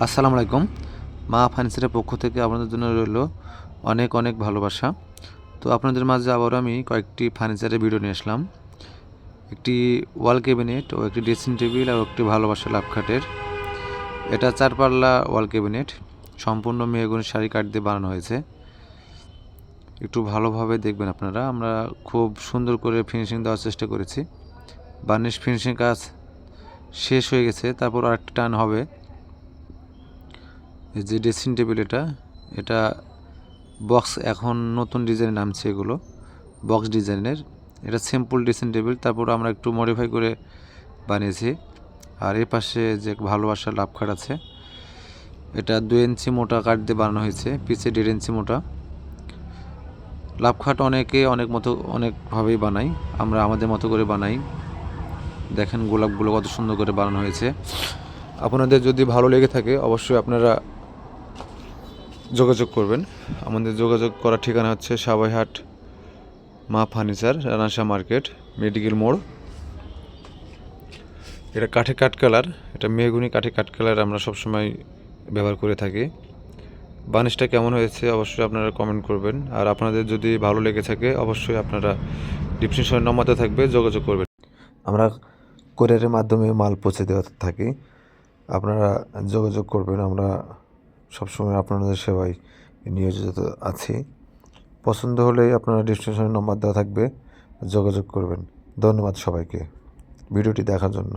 আসসালামু আলাইকুম। মা ফার্নিচারের পক্ষ থেকে আপনাদের জন্য রইল অনেক অনেক ভালোবাসা। তো আপনাদের মাঝে আবারও আমি কয়েকটি ফার্নিচারের ভিডিও নিয়ে আসলাম। একটি ওয়াল ক্যাবিনেট ও একটি ড্রেসিং টেবিল আর একটি ভালোবাসা লাভ খাটের। এটা 4 পাল্লা ওয়াল ক্যাবিনেট, সম্পূর্ণ মেহগনি শাড়ি কাঠ দিয়ে বানানো হয়েছে। একটু ভালোভাবে দেখবেন আপনারা। আমরা খুব সুন্দর করে ফিনিশিং দেওয়ার চেষ্টা করেছি। বার্নিশ ফিনিশিং কাজ শেষ হয়ে গেছে, তারপর আরেকটা টান হবে। এই যে ড্রেসিং টেবিল, এটা বক্স, এখন নতুন ডিজাইন নামছে এগুলো বক্স ডিজাইনের। এটা সিম্পল ড্রেসিং টেবিল, তারপর আমরা একটু মডিফাই করে বানিয়েছি। আর এর পাশে যে ভালোবাসার লাভ খাট আছে, এটা 2 ইঞ্চি মোটা কাঠ দিয়ে বানানো হয়েছে, পিছে 1.5 ইঞ্চি মোটা। লাভ খাট অনেকে অনেকভাবেই বানাই, আমরা আমাদের মতো করে বানাই। দেখেন গোলাপগুলো কত সুন্দর করে বানানো হয়েছে। আপনাদের যদি ভালো লেগে থাকে অবশ্যই আপনারা যোগাযোগ করবেন। আমাদের যোগাযোগ করার ঠিকানা হচ্ছে সাবাইহাট মা ফার্নিচার, রানাশা মার্কেট, মেডিকেল মোড়। এটা কাঠে কাঠ কালার, এটা মেহগুনি কাঠে কাঠ কালার আমরা সবসময় ব্যবহার করে থাকি। বানিশটা কেমন হয়েছে অবশ্যই আপনারা কমেন্ট করবেন। আর আপনাদের যদি ভালো লেগে থাকে অবশ্যই আপনারা ডিসক্রিপশনে নম্বরটা থাকবে, যোগাযোগ করবেন। আমরা কোরিয়ারের মাধ্যমে মাল পৌঁছে দেওয়া থাকি, আপনারা যোগাযোগ করবেন। আমরা সবসময় আপনাদের সেবায় নিয়োজিত আছি। পছন্দ হলেই আপনারা ডিসক্রিপশনে নম্বর দেওয়া থাকবে, যোগাযোগ করবেন। ধন্যবাদ সবাইকে ভিডিওটি দেখার জন্য।